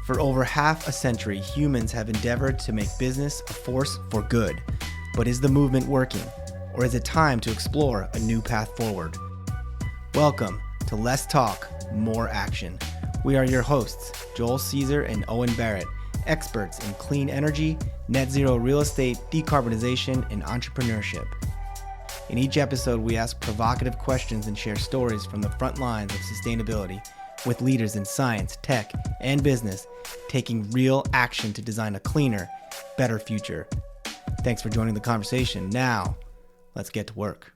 For over half a century, humans have endeavored to make business a force for good. But is the movement working? Or is it time to explore a new path forward? Welcome to Less Talk, More Action. We are your hosts, Joel Caesar and Owen Barrett, experts in clean energy, net zero real estate, decarbonization, and entrepreneurship. In each episode, we ask provocative questions and share stories from the front lines of sustainability with leaders in science, tech, and business taking real action to design a cleaner, better future. Thanks for joining the conversation. Now, let's get to work.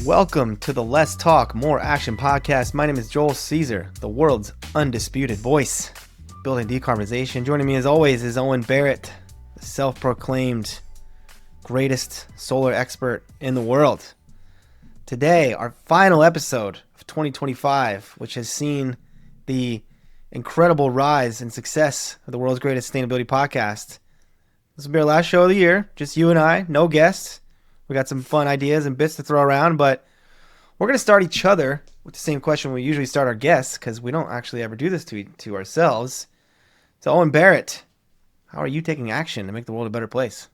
Welcome to the Less Talk, More Action podcast. My name is Joel Caesar, the world's undisputed voice, building decarbonization. Joining me as always is Owen Barrett, the self-proclaimed greatest solar expert in the world. Today, our final episode of 2025, which has seen the incredible rise and success of the world's greatest sustainability podcast. This will be our last show of the year, just you and I, no guests. We got some fun ideas and bits to throw around, but we're going to start each other with the same question we usually start our guests, because we don't actually ever do this to ourselves. So, Owen Barrett, how are you taking action to make the world a better place?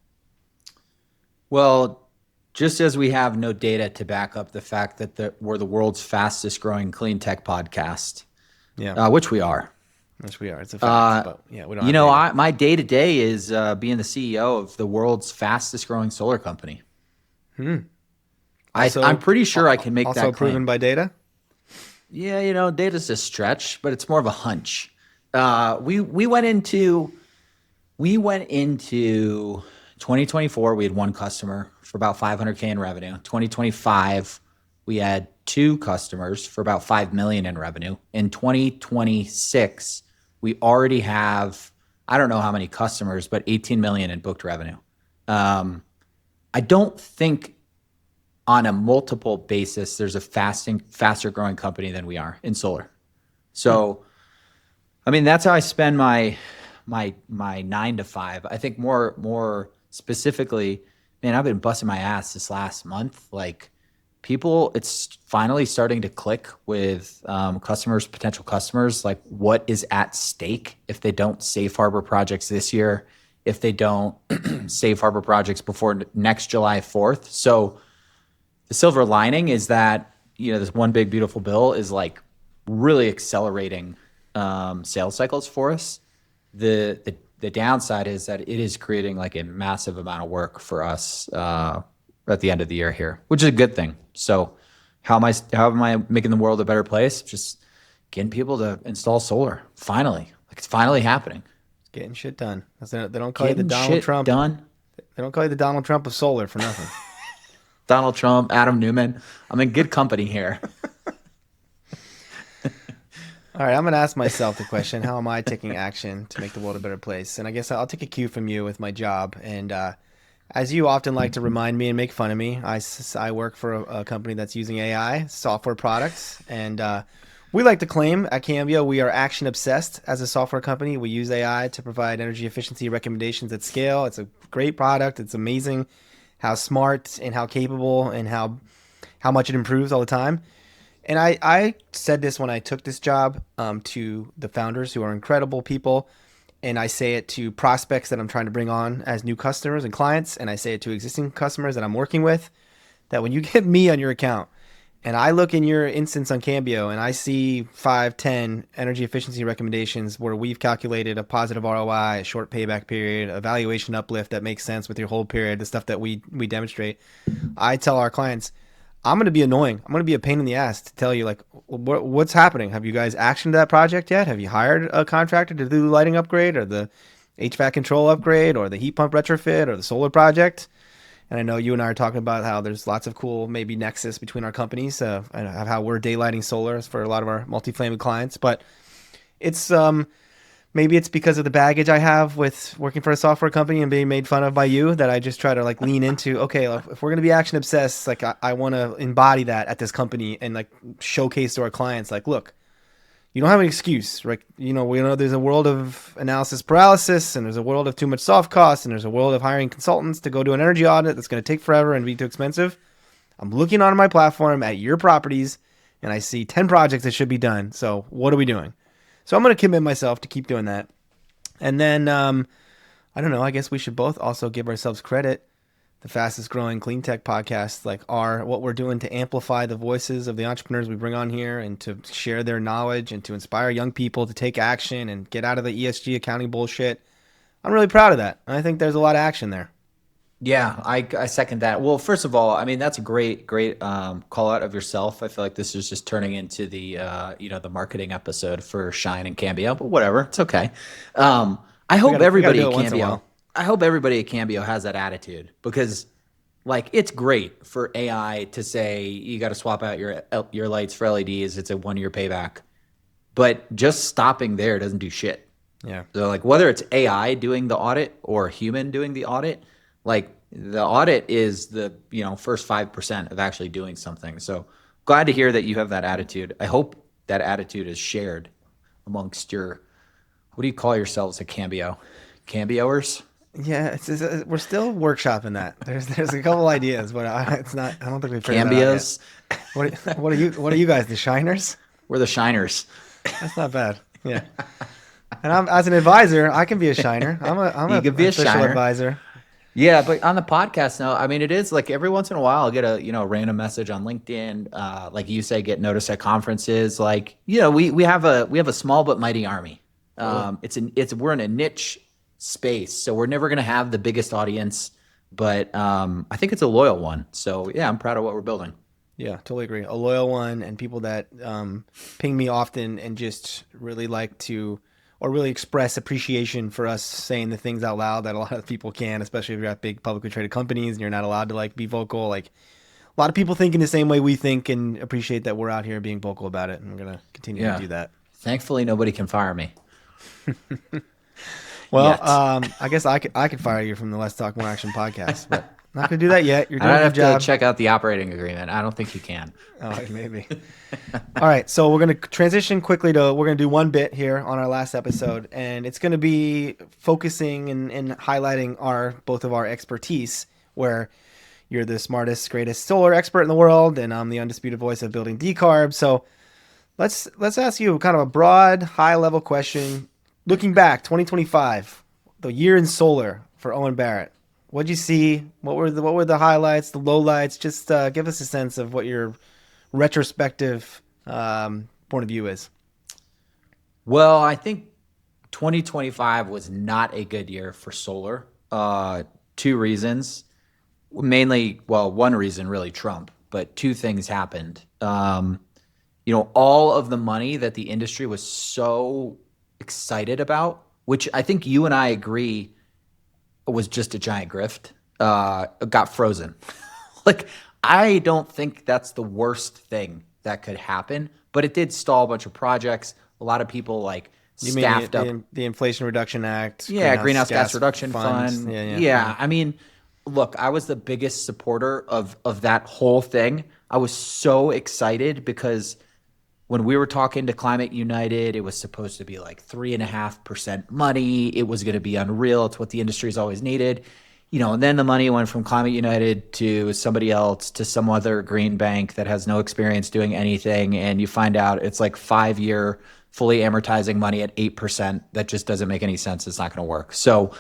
Well, just as we have no data to back up the fact that we're the world's fastest growing clean tech podcast, which we are. Which we are. It's a fact. But yeah, we don't. My day to day is being the CEO of the world's fastest growing solar company. I'm pretty sure I can make that claim. Also proven by data? Yeah, data's a stretch, but it's more of a hunch. We went into 2024, we had one customer for about $500K in revenue. 2025, we had two customers for about $5 million in revenue. In 2026, we already have, I don't know how many customers, but 18 million in booked revenue. I don't think on a multiple basis, there's a faster growing company than we are in solar. So, that's how I spend my 9 to 5. I think more specifically, I've been busting my ass this last month. Like, people, it's finally starting to click with potential customers, like what is at stake if they don't safe harbor projects this year, if they don't safe harbor projects before next July 4th. So the silver lining is that, this one big beautiful bill is like really accelerating sales cycles for us. The downside is that it is creating like a massive amount of work for us at the end of the year here, which is a good thing. So how am I making the world a better place? Just getting people to install solar. Finally. Like, it's finally happening. Getting shit done. They don't call you the Donald Trump. Done. They don't call you the Donald Trump of solar for nothing. Donald Trump, Adam Newman. I'm in good company here. All right, I'm going to ask myself the question, how am I taking action to make the world a better place? And I guess I'll take a cue from you with my job. And as you often like to remind me and make fun of me, I work for a company that's using AI, software products. And we like to claim at Cambio we are action obsessed as a software company. We use AI to provide energy efficiency recommendations at scale. It's a great product. It's amazing how smart and how capable and how much it improves all the time. And I said this when I took this job to the founders, who are incredible people. And I say it to prospects that I'm trying to bring on as new customers and clients. And I say it to existing customers that I'm working with, that when you get me on your account and I look in your instance on Cambio and I see 5, 10 energy efficiency recommendations where we've calculated a positive ROI, a short payback period, a valuation uplift that makes sense with your hold period, the stuff that we demonstrate, I tell our clients, I'm going to be annoying. I'm going to be a pain in the ass to tell you, like, what's happening? Have you guys actioned that project yet? Have you hired a contractor to do the lighting upgrade or the HVAC control upgrade or the heat pump retrofit or the solar project? And I know you and I are talking about how there's lots of cool maybe nexus between our companies of how we're daylighting solar for a lot of our multifamily clients. But it's maybe it's because of the baggage I have with working for a software company and being made fun of by you that I just try to like lean into, okay, if we're going to be action obsessed, like I want to embody that at this company and like showcase to our clients, like, look, you don't have an excuse, right? We know there's a world of analysis paralysis and there's a world of too much soft costs and there's a world of hiring consultants to go do an energy audit that's going to take forever and be too expensive. I'm looking on my platform at your properties and I see 10 projects that should be done. So what are we doing? So I'm going to commit myself to keep doing that. And then, I don't know, I guess we should both also give ourselves credit. The fastest growing clean tech podcasts like are what we're doing to amplify the voices of the entrepreneurs we bring on here and to share their knowledge and to inspire young people to take action and get out of the ESG accounting bullshit. I'm really proud of that. I think there's a lot of action there. Yeah, I second that. Well, first of all, I mean, that's a great call out of yourself. I feel like this is just turning into the the marketing episode for Shine and Cambio, but whatever, it's okay. I hope everybody at Cambio, I hope everybody at Cambio has that attitude, because like it's great for AI to say you got to swap out your lights for LEDs. It's a 1-year payback, but just stopping there doesn't do shit. Yeah. So like whether it's AI doing the audit or a human doing the audit, like the audit is the first 5% of actually doing something. So glad to hear that you have that attitude. I hope that attitude is shared amongst your, what do you call yourselves at Cambio? Cambioers? Yeah, we're still workshopping that. There's a couple ideas, but it's not. I don't think we've figured Cambios. that out yet. What are you guys? The Shiners? We're the Shiners. That's not bad. Yeah. And I'm as an advisor, I can be a Shiner. I'm You could be a official Shiner. advisor. Yeah, but on the podcast now, I mean, it is like every once in a while I'll get a random message on LinkedIn, like you say, get noticed at conferences. Like we have a small but mighty army. We're in a niche space, so we're never gonna have the biggest audience, but I think it's a loyal one. So yeah, I'm proud of what we're building. Yeah, totally agree. A loyal one, and people that ping me often and just really like to, or really express appreciation for us saying the things out loud that a lot of people can, especially if you're at big publicly traded companies and you're not allowed to like be vocal. Like a lot of people think in the same way we think and appreciate that we're out here being vocal about it, and we're gonna continue to do that. Thankfully, nobody can fire me. Well, I guess I could fire you from the Let's Talk More Action podcast, but I'm not gonna do that yet. You're doing I your have job. to check out the operating agreement. I don't think you can. Oh, maybe. All right, so we're going to transition quickly we're going to do one bit here on our last episode, and it's going to be focusing and highlighting both of our expertise, where you're the smartest, greatest solar expert in the world, and I'm the undisputed voice of building decarb. So let's ask you kind of a broad, high-level question. Looking back, 2025, the year in solar for Owen Barrett. What'd you see? What were the highlights, the lowlights? Just give us a sense of what your retrospective point of view is. Well, I think 2025 was not a good year for solar. 2 reasons. Mainly, well, one reason really Trump, but 2 things happened. All of the money that the industry was so excited about, which I think you and I agree was just a giant grift, got frozen. Like, I don't think that's the worst thing that could happen, but it did stall a bunch of projects. A lot of people staffed up. The Inflation Reduction Act. Yeah, Greenhouse Gas Reduction Fund. Yeah. I mean, look, I was the biggest supporter of that whole thing. I was so excited because when we were talking to Climate United, it was supposed to be like 3.5% money. It was going to be unreal. It's what the industry's always needed. And then the money went from Climate United to somebody else, to some other green bank that has no experience doing anything. And you find out it's like 5-year fully amortizing money at 8%. That just doesn't make any sense. It's not going to work. So,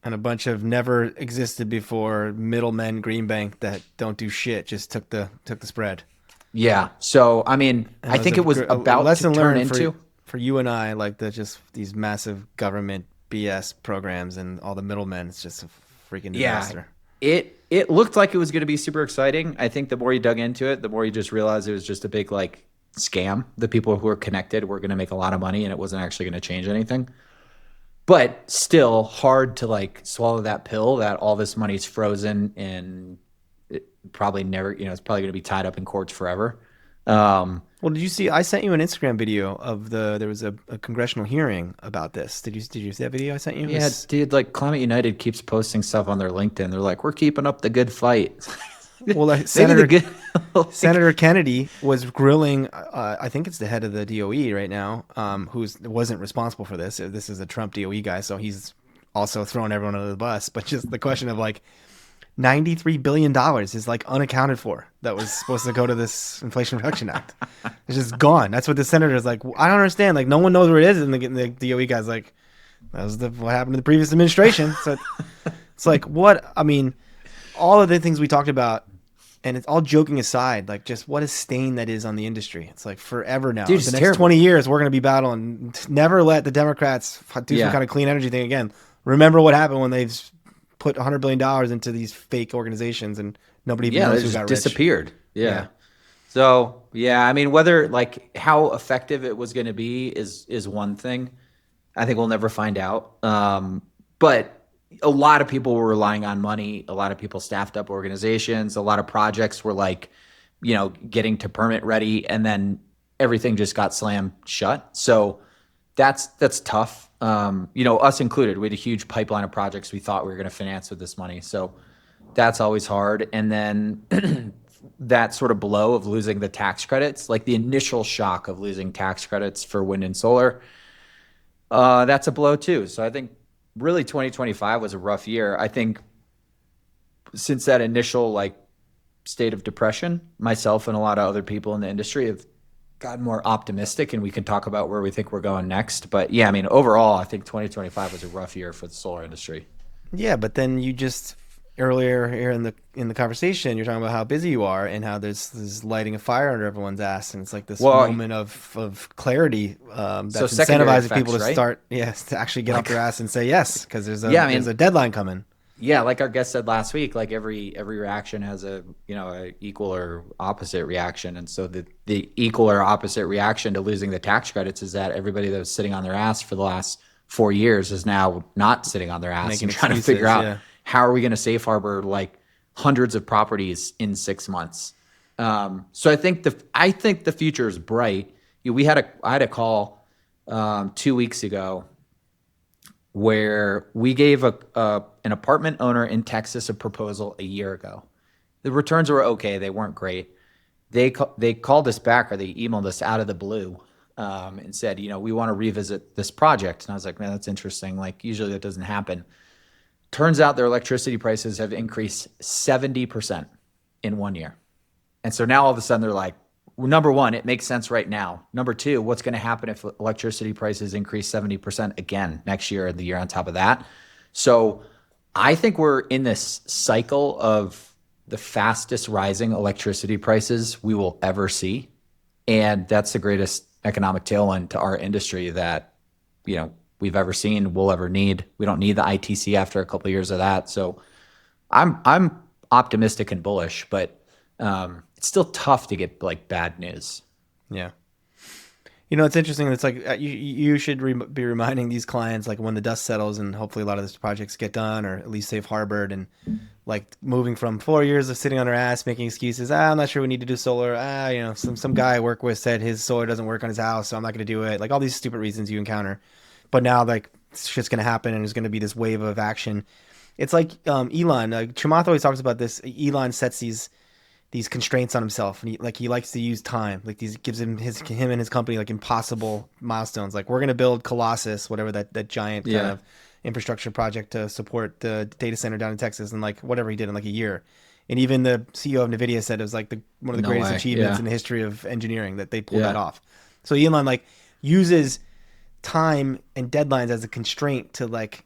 and a bunch of never existed before middlemen green bank that don't do shit just took the spread. Yeah. So, I mean, I think it was about lesson to turn learned into for you and I, like just these massive government BS programs and all the middlemen. It's just a freaking disaster. It looked like it was going to be super exciting. I think the more you dug into it, the more you just realized it was just a big scam. The people who were connected were going to make a lot of money, and it wasn't actually going to change anything. But still hard to swallow that pill that all this money's frozen and it probably never, it's probably going to be tied up in courts forever. Well, did you see? I sent you an Instagram video of there was a congressional hearing about this. Did you see that video I sent you? Yeah, dude. Climate United keeps posting stuff on their LinkedIn. They're like, we're keeping up the good fight. Well, Senator Kennedy was grilling. I think it's the head of the DOE right now, who wasn't responsible for this. This is a Trump DOE guy, so he's also throwing everyone under the bus. But just the question of $93 billion is like unaccounted for that was supposed to go to this Inflation Reduction Act. It's just gone. That's what the senator is like. I don't understand. Like no one knows where it is, and the DOE guy's like, that was what happened to the previous administration. So it's like what I mean, all of the things we talked about, and it's all joking aside. Like just what a stain that is on the industry. It's like forever now. Dude, The it's next terrible. 20 years, we're going to be battling. Never let the Democrats do some Yeah. kind of clean energy thing again. Remember what happened when they've put $100 billion into these fake organizations and nobody even Yeah, they knows who just got rich. disappeared. Yeah. Yeah. So yeah, I mean, whether like how effective it was going to be is one thing. I think we'll never find out. But a lot of people were relying on money. A lot of people staffed up organizations. A lot of projects were like, getting to permit ready, and then everything just got slammed shut. So that's tough. Us included, we had a huge pipeline of projects we thought we were going to finance with this money. So that's always hard. And then that sort of blow of losing the tax credits, like the initial shock of losing tax credits for wind and solar, that's a blow too. So I think really 2025 was a rough year. I think since that initial like state of depression, myself and a lot of other people in the industry have gotten more optimistic, and we can talk about where we think we're going next. But yeah, I mean, overall, I think 2025 was a rough year for the solar industry. Yeah, but then you just earlier here in the conversation, you're talking about how busy you are and how there's lighting a fire under everyone's ass, and it's like this Well, moment of clarity so that's secondary incentivizing people effects, to right? start, yes, to actually get off their ass and say yes because Yeah, I mean, there's a deadline coming. yeah, like our guest said last week, like every reaction has a equal or opposite reaction, and so the equal or opposite reaction to losing the tax credits is that everybody that was sitting on their ass for the last 4 years is now not sitting on their ass Making and trying to excuses, figure out yeah. how are we going to safe harbor like hundreds of properties in 6 months. So I think the future is bright. I had a call 2 weeks ago where we gave an apartment owner in Texas a proposal a year ago. The returns were okay; they weren't great. They called us back, or they emailed us out of the blue, and said, we want to revisit this project. And I was like, man, that's interesting. Like usually that doesn't happen. Turns out their electricity prices have increased 70% in 1 year. And so now all of a sudden they're like, well, number one, it makes sense right now. Number two, what's going to happen if electricity prices increase 70% again next year and the year on top of that? So I think we're in this cycle of the fastest rising electricity prices we will ever see. And that's the greatest economic tailwind to our industry that, we've ever seen, we'll ever need. We don't need the ITC after a couple of years of that. So I'm optimistic and bullish, but it's still tough to get like bad news. Yeah. It's interesting. It's like you should be reminding these clients like when the dust settles and hopefully a lot of these projects get done or at least safe harbored and like moving from 4 years of sitting on their ass making excuses. I'm not sure we need to do solar. Some guy I work with said his solar doesn't work on his house, so I'm not going to do it. Like all these stupid reasons you encounter, but now like shit's going to happen and there's going to be this wave of action. It's like Elon. Chamath always talks about this. Elon sets these constraints on himself, and he likes to use time. Like these gives him and his company like impossible milestones. Like we're gonna build Colossus, whatever that giant kind of infrastructure project to support the data center down in Texas, and like whatever he did in like a year. And even the CEO of NVIDIA said it was like one of the No greatest way. achievements Yeah. in the history of engineering that they pulled Yeah. that off. So Elon like uses time and deadlines as a constraint to like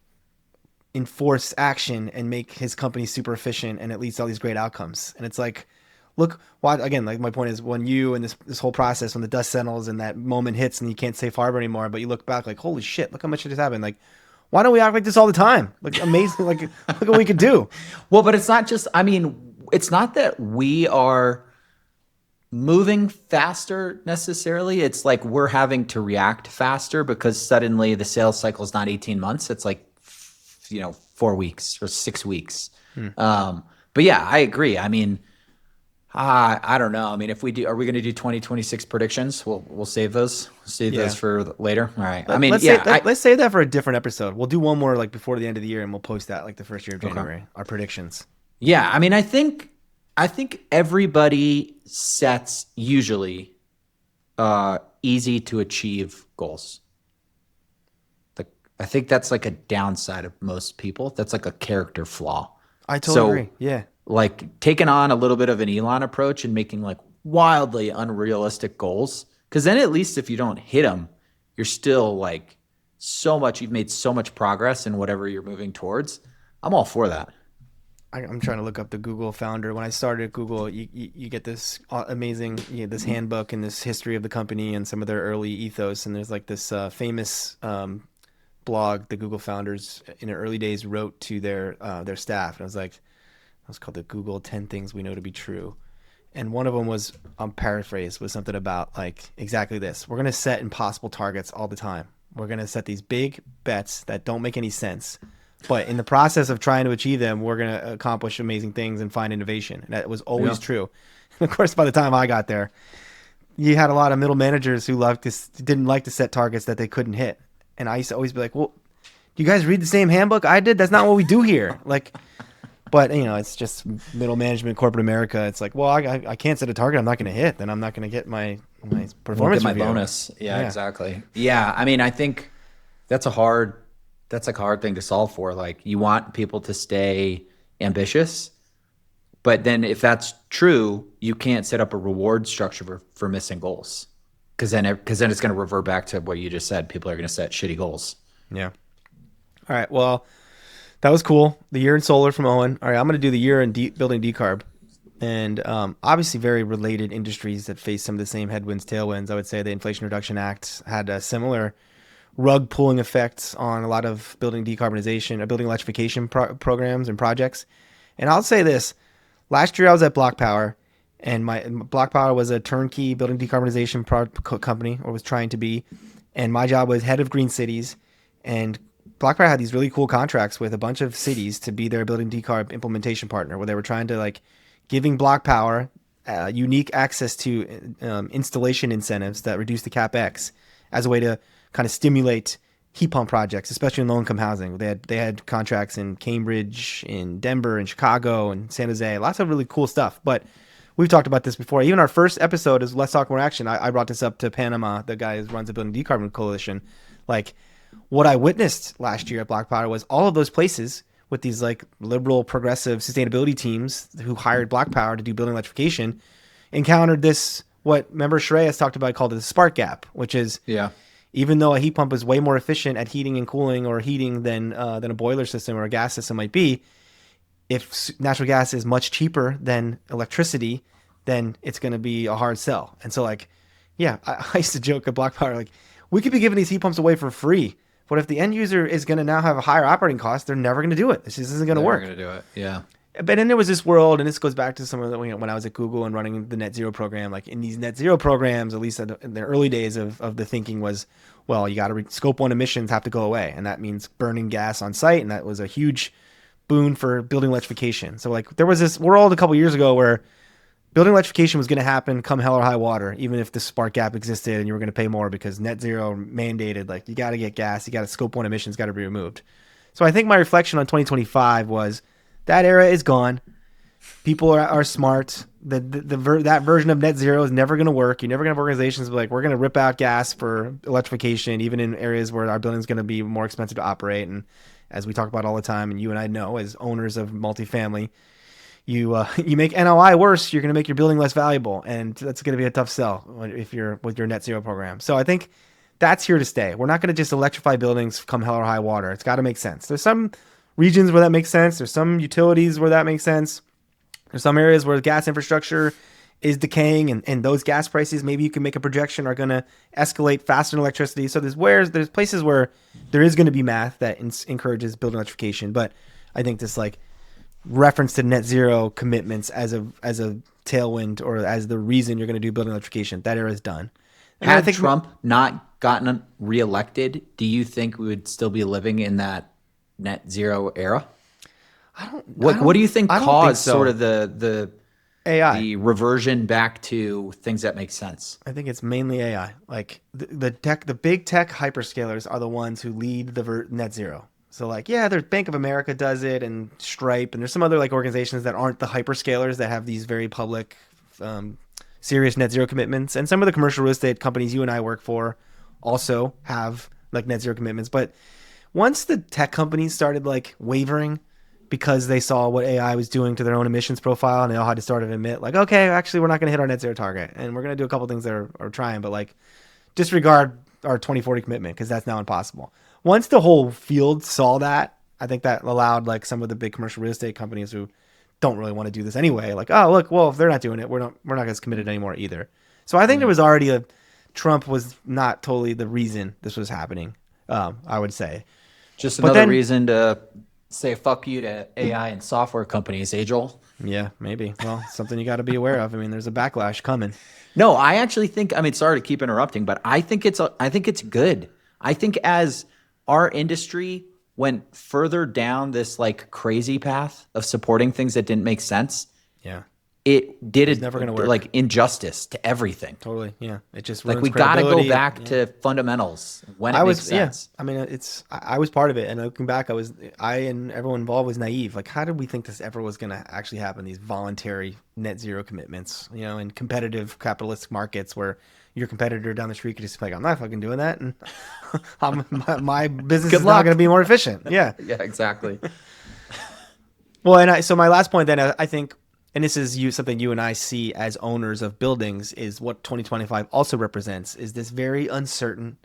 enforce action and make his company super efficient and it leads to all these great outcomes. And it's like, look, why again, like my point is when you and this whole process, when the dust settles and that moment hits and you can't safe harbor anymore, but you look back like, holy shit, look how much just happened. Like, why don't we act like this all the time? Like amazing, like look what we could do. Well, but it's not just, I mean, it's not that we are moving faster necessarily. It's like we're having to react faster because suddenly the sales cycle is not 18 months. It's like, 4 weeks or 6 weeks. But yeah, I agree. I mean, I don't know. I mean, if we do, are we going to do 2026 predictions? We'll save those. Save Yeah. those for later. All right. Let's save that for a different episode. We'll do one more like before the end of the year and we'll post that like the first year of January, our predictions. Yeah, I mean, I think everybody sets usually easy to achieve goals. I think that's like a downside of most people. That's like a character flaw. I totally So agree. Yeah. like taking on a little bit of an Elon approach and making like wildly unrealistic goals. Cause then at least if you don't hit them, you're still like you've made so much progress in whatever you're moving towards. I'm all for that. I'm trying to look up the Google founder. When I started at Google, you get this amazing, this handbook and this history of the company and some of their early ethos. And there's like this famous blog the Google founders in the early days wrote to their staff. And it was called the Google 10 Things We Know to Be True. And one of them was, paraphrased, was something about like exactly this. We're going to set impossible targets all the time. We're going to set these big bets that don't make any sense. But in the process of trying to achieve them, we're going to accomplish amazing things and find innovation. And that was always Yeah. true. And of course, by the time I got there, you had a lot of middle managers who didn't like to set targets that they couldn't hit. And I used to always be like, well, do you guys read the same handbook I did? That's not what we do here. Like, but it's just middle management, corporate America. It's like, well, I can't set a target I'm not going to hit. Then I'm not going to get my Won't performance get my review. bonus. Yeah, Yeah. exactly. Yeah. I mean, I think that's that's like a hard thing to solve for. Like you want people to stay ambitious, but then if that's true, you can't set up a reward structure for missing goals. Cause then it's going to revert back to what you just said. People are going to set shitty goals. Yeah. All right. Well, that was cool. The year in solar from Owen. All right. I'm going to do the year in building decarb. And obviously, very related industries that face some of the same headwinds, tailwinds. I would say the Inflation Reduction Act had a similar rug pulling effects on a lot of building decarbonization, building electrification programs and projects. And I'll say this: last year I was at Block Power, and my Block Power was a turnkey building decarbonization company, or was trying to be. And my job was head of green cities, and Block Power had these really cool contracts with a bunch of cities to be their building decarb implementation partner, where they were trying to like giving Block Power unique access to installation incentives that reduce the capex as a way to kind of stimulate heat pump projects, especially in low-income housing. They had contracts in Cambridge, in Denver, in Chicago, and San Jose. Lots of really cool stuff. But we've talked about this before. Even our first episode is Let's Talk More Action. I brought this up to Panama, the guy who runs the Building Decarbon Coalition. Like, what I witnessed last year at Block Power was all of those places with these like liberal, progressive sustainability teams who hired Block Power to do building electrification encountered this, what member Shrey has talked about, called the spark gap, which is Yeah. even though a heat pump is way more efficient at heating and cooling or heating than a boiler system or a gas system might be, if natural gas is much cheaper than electricity, then it's going to be a hard sell. And so, like, yeah, I used to joke at Block Power, like, we could be giving these heat pumps away for free, but if the end user is going to now have a higher operating cost, they're never going to do it. This just isn't going to work. They're going to do it. Yeah. But then there was this world, and this goes back to some of the, when I was at Google and running the net zero program, like in these net zero programs, at least in the early days of the thinking was, well, you got to scope one emissions have to go away. And that means burning gas on site. And that was a huge boon for building electrification. So like there was this world a couple years ago where building electrification was going to happen come hell or high water, even if the spark gap existed and you were going to pay more because net zero mandated, like you got to get gas, you got to scope one emissions got to be removed. So I think my reflection on 2025 was, that era is gone. People are smart. That version of net zero is never going to work. You're never going to have organizations be like, we're going to rip out gas for electrification, even in areas where our building is going to be more expensive to operate. And as we talk about all the time, and you and I know as owners of multifamily, you make NOI worse, you're going to make your building less valuable, and that's going to be a tough sell if you're with your net zero program. So I think that's here to stay. We're not going to just electrify buildings come hell or high water. It's got to make sense. There's some regions where that makes sense. There's some utilities where that makes sense. There's some areas where gas infrastructure is decaying, and those gas prices, maybe you can make a projection, are going to escalate faster than electricity. So there's places where there is going to be math that encourages building electrification. But I think this like reference to net zero commitments as a tailwind or as the reason you're going to do building electrification, that era is done. And Had I think Trump not gotten reelected, do you think we would still be living in that net zero era? What do you think caused sort of the AI. the reversion back to things that make sense? I think it's mainly AI. Like the big tech hyperscalers are the ones who lead the net zero. So like, yeah, there's Bank of America does it, and Stripe, and there's some other like organizations that aren't the hyperscalers that have these very public, serious net zero commitments. And some of the commercial real estate companies you and I work for also have like net zero commitments. But once the tech companies started like wavering, because they saw what AI was doing to their own emissions profile, and they all had to start to admit, like, okay, actually, we're not going to hit our net zero target, and we're going to do a couple things that are trying, but like, disregard our 2040 commitment because that's now impossible. Once the whole field saw that, I think that allowed like some of the big commercial real estate companies who don't really want to do this anyway, like, oh look, well if they're not doing it, we're not as committed anymore either. So I think there was already a Trump was not totally the reason this was happening. I would say Just but another then reason to say fuck you to AI and software companies, eh, Joel? yeah, maybe. Well, something you got to be aware of. I mean, there's a backlash coming. No, I actually think, I mean, sorry to keep interrupting, but I think it's good. I think as our industry went further down this like crazy path of supporting things that didn't make sense, Yeah, it did it's it never going to work. like injustice to everything. Totally. Yeah, it just Like ruins we got to go credibility. back Yeah. to fundamentals when it I makes was, sense. yeah. I mean, I was part of it, and looking back, I and everyone involved was naive. Like, how did we think this ever was going to actually happen? These voluntary net zero commitments, in competitive capitalistic markets where your competitor down the street could just be like, I'm not fucking doing that, and my business Good is luck. not going to be more efficient. Yeah. Yeah, exactly. Well, so my last point then, I think, and this is something you and I see as owners of buildings, is what 2025 also represents is this very uncertain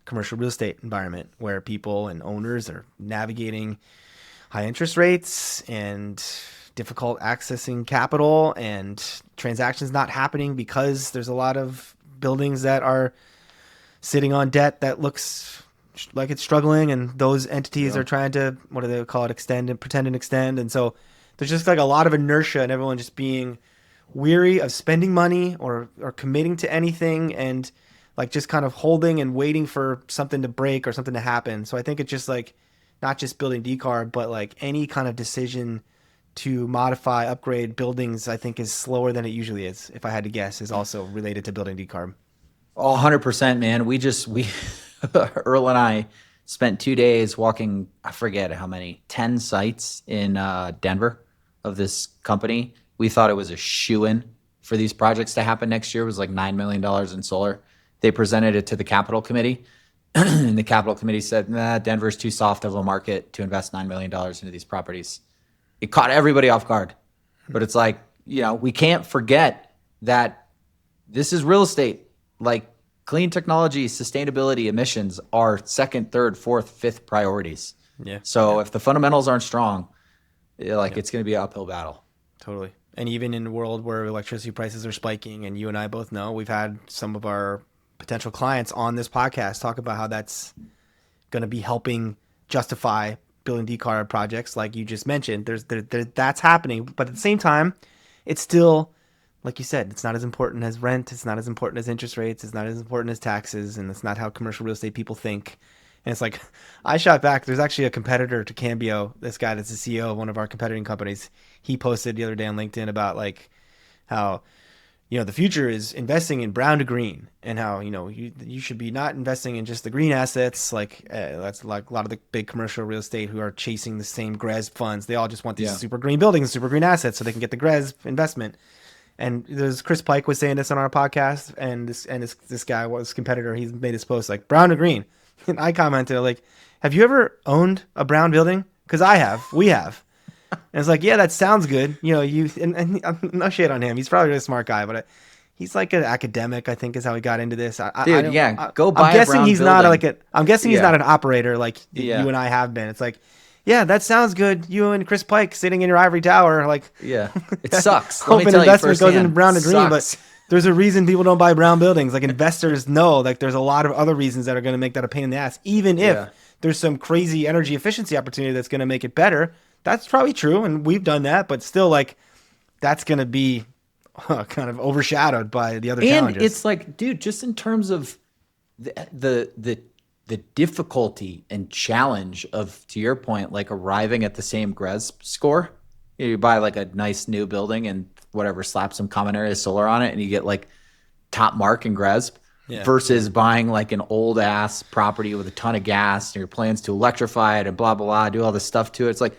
commercial real estate environment where people and owners are navigating high interest rates and difficult accessing capital and transactions not happening because there's a lot of buildings that are sitting on debt that looks like it's struggling, and those entities are trying to, what do they call it, extend and pretend and extend. And so there's just like a lot of inertia and everyone just being weary of spending money or committing to anything, and like just kind of holding and waiting for something to break or something to happen. So I think it's just like not just building decarb, but like any kind of decision to modify, upgrade buildings, I think is slower than it usually is. If I had to guess, is also related to building decarb. Oh, 100%, man. We Earl and I spent 2 days walking, I forget how many, 10 sites in Denver of this company. We thought it was a shoo-in for these projects to happen next year. It was like $9 million in solar. They presented it to the Capital Committee, and the Capital Committee said, nah, Denver's too soft of a market to invest $9 million into these properties. It caught everybody off guard. But it's like, we can't forget that this is real estate. Like, clean technology, sustainability, emissions are second, third, fourth, fifth priorities. Yeah. So if the fundamentals aren't strong, it's going to be an uphill battle. Totally. And even in a world where electricity prices are spiking, and you and I both know, we've had some of our potential clients on this podcast talk about how that's going to be helping justify building decarb projects like you just mentioned. That's happening. But at the same time, it's still, like you said, it's not as important as rent. It's not as important as interest rates. It's not as important as taxes. And it's not how commercial real estate people think. And it's like, I shot back. There's actually a competitor to Cambio. This guy that's the CEO of one of our competing companies. He posted the other day on LinkedIn about like how, the future is investing in brown to green, and how, you should be not investing in just the green assets. Like that's like a lot of the big commercial real estate who are chasing the same GRESB funds. They all just want these super green buildings, super green assets so they can get the GRESB investment. And there's Chris Pike was saying this on our podcast, and this guy was competitor. He's made this post like brown to green, and I commented like, "Have you ever owned a brown building? Because I have. We have." And it's like, yeah, that sounds good. And no shade on him. He's probably a smart guy, but he's like an academic, I think is how he got into this. Go buy a brown building. I'm guessing he's not an operator like you Yeah. and I have been. It's like, yeah, that sounds good. You and Chris Pike sitting in your ivory tower, like, Yeah, it sucks. Let me hoping tell you investment goes into firsthand, brown to green, sucks. but there's a reason people don't buy brown buildings. Like investors know, like there's a lot of other reasons that are going to make that a pain in the ass, even if there's some crazy energy efficiency opportunity that's going to make it better. That's probably true, and we've done that, but still, like, that's going to be kind of overshadowed by the other challenges. And it's like, dude, just in terms of the difficulty and challenge of, to your point, like arriving at the same GRESB score. You buy like a nice new building and whatever, slap some common area solar on it, and you get like top mark in GRESB. Versus buying like an old ass property with a ton of gas and your plans to electrify it and blah, blah, blah, do all this stuff to it. It's like,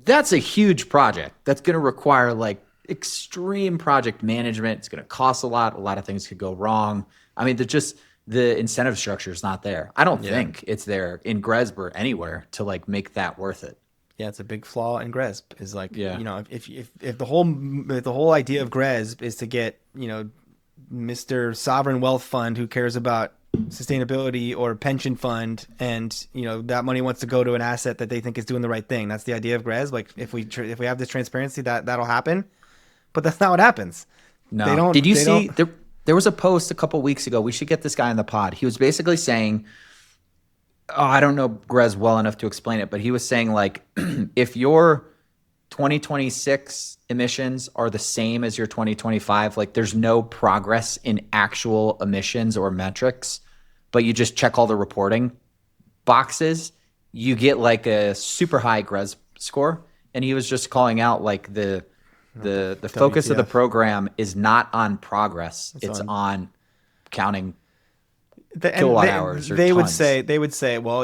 that's a huge project. That's going to require like extreme project management. It's going to cost a lot. A lot of things could go wrong. I mean, the incentive structure is not there. I don't think it's there in GRESB or anywhere to like make that worth it. Yeah, it's a big flaw in GRESB. Is like, Yeah. if the whole idea of GRESB is to get, Mr. Sovereign Wealth Fund who cares about sustainability, or pension fund, and that money wants to go to an asset that they think is doing the right thing. That's the idea of GRESB. Like, if we have this transparency, that'll happen, but that's not what happens. They No. don't. Did you They don't. see there was a post a couple weeks ago. We should get this guy in the pod. He was basically saying, oh, I don't know Grez well enough to explain it, but he was saying like if your 2026 emissions are the same as your 2025, like there's no progress in actual emissions or metrics, but you just check all the reporting boxes, you get like a super high GRES score. And he was just calling out like the focus of the WTF. program is not on progress; it's on- on counting and kilowatt hours or they would tons. say, well,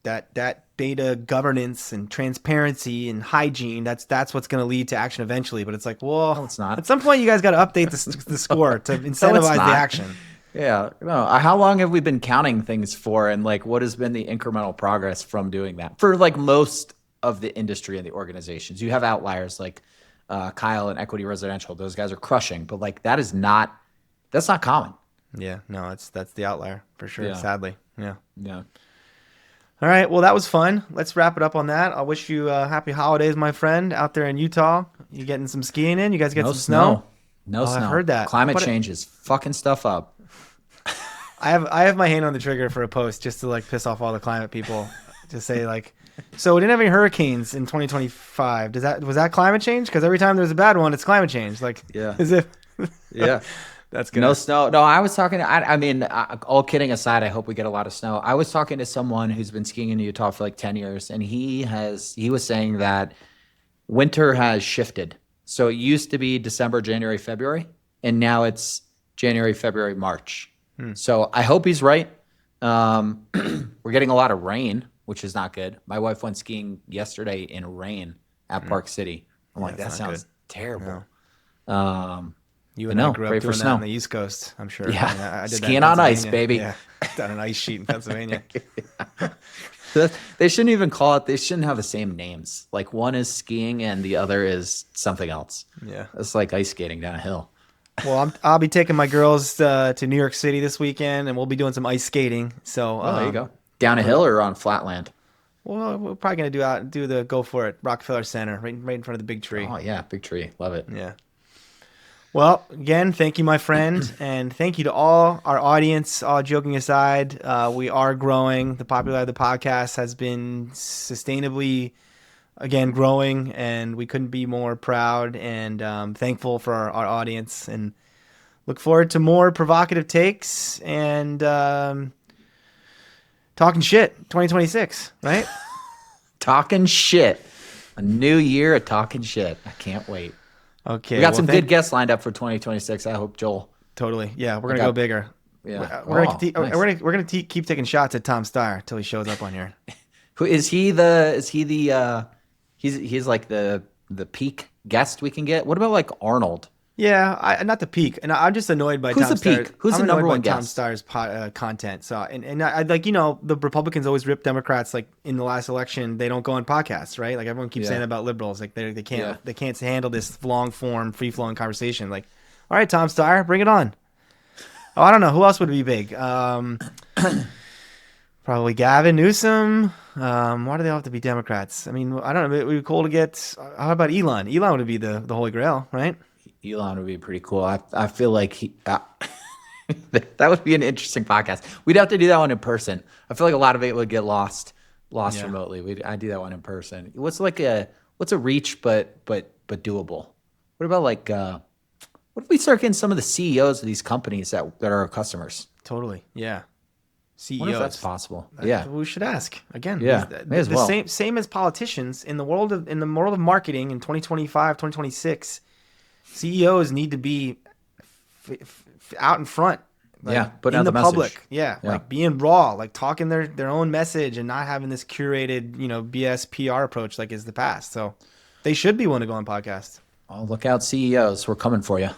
that data governance and transparency and hygiene, that's what's going to lead to action eventually. But it's like, well, No, it's not. at some point you guys got to update the score to incentivize the not. action. Yeah. No. How long have we been counting things for, and like what has been the incremental progress from doing that for like most of the industry and the organizations? You have outliers like Kyle and Equity Residential; those guys are crushing, but like that's not common. Yeah, no, that's the outlier for sure. Yeah. Sadly, yeah. Yeah. All right, well, that was fun. Let's wrap it up on that. I wish you happy holidays, my friend, out there in Utah. You getting some skiing in? You guys get No some snow? No Oh, snow. I've heard that. Climate But change is fucking stuff up. I have my hand on the trigger for a post just to like piss off all the climate people, to say like, so we didn't have any hurricanes in 2025. Was that climate change? Because every time there's a bad one, it's climate change. Like, Yeah. is it? Yeah. That's good. No snow. No, I was talking. I mean, all kidding aside, I hope we get a lot of snow. I was talking to someone who's been skiing in Utah for like 10 years, and he was saying that winter has shifted. So it used to be December, January, February, and now it's January, February, March. So I hope he's right. We're getting a lot of rain, which is not good. My wife went skiing yesterday in rain at Park City. I'm like, that that's not sounds good. terrible. You But and I no, grew pray up for doing that snow. on the East Coast, I'm sure. Yeah. I mean, I did that in Skiing on ice, Pennsylvania. baby. Yeah, down an ice sheet in Pennsylvania. They shouldn't even call it. They shouldn't have the same names. Like one is skiing and the other is something else. Yeah. It's like ice skating down a hill. Well, I'll be taking my girls to New York City this weekend, and we'll be doing some ice skating. So, Oh, there you go. Down a hill or on flat land? well, we're probably gonna do the go for it Rockefeller Center, right in front of the big tree. Oh yeah, big tree. Love it. Yeah. Well, again, thank you, my friend, and thank you to all our audience. All joking aside, we are growing. The popularity of the podcast has been sustainably, again, growing, and we couldn't be more proud and thankful for our audience, and look forward to more provocative takes and talking shit 2026, right? Talking shit. A new year of talking shit. I can't wait. Okay. We got some good guests lined up for 2026. I hope, Joel. Totally. Yeah, we're gonna go bigger. Yeah. We're gonna keep taking shots at Tom Steyer until he shows up on here. Who is he? He's like the peak guest we can get. What about like Arnold? Yeah, not the peak, and I'm just annoyed by Who's Tom the peak? Steyer. Who's I'm the number annoyed by one Tom guest? Steyer's content. So, and I like, the Republicans always rip Democrats, like in the last election. They don't go on podcasts, right? Like everyone keeps saying about liberals, like they can't handle this long form, free flowing conversation. Like, all right, Tom Steyer, bring it on. Oh, I don't know who else would be big. Probably Gavin Newsom. Why do they all have to be Democrats? I mean, I don't know. It would be cool to get. How about Elon? Elon would be the holy grail, right? Elon would be pretty cool. I feel like that would be an interesting podcast. We'd have to do that one in person. I feel like a lot of it would get lost remotely. I do that one in person. What's a reach but doable? What about like what if we start getting some of the CEOs of these companies that are our customers? Totally. Yeah. CEOs. I wonder if that's possible. We should ask again. Yeah, may as well. Same as politicians in the world of marketing in 2025, 2026. CEOs need to be out in front, like, putting in out the the public. message. Yeah, Yeah. like being raw, like talking their own message and not having this curated, BS PR approach like is the past. So they should be one to go on podcasts. Oh, look out, CEOs. We're coming for you.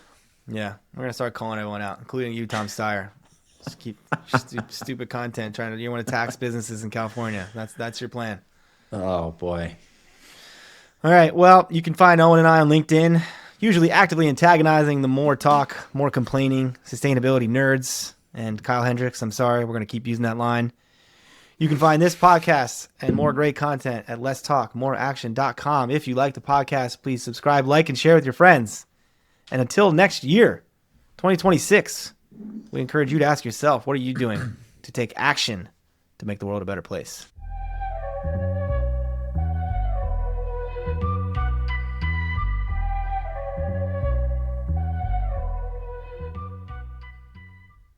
Yeah, we're gonna start calling everyone out, including you, Tom Steyer. Just keep stupid content you want to tax businesses in California. That's your plan. Oh boy. All right. Well, you can find Owen and I on LinkedIn, usually actively antagonizing the more talk, more complaining sustainability nerds. And Kyle Hendricks, I'm sorry, we're going to keep using that line. You can find this podcast and more great content at letstalkmoreaction.com. If you like the podcast, please subscribe, like, and share with your friends. And until next year, 2026, we encourage you to ask yourself, what are you doing to take action to make the world a better place?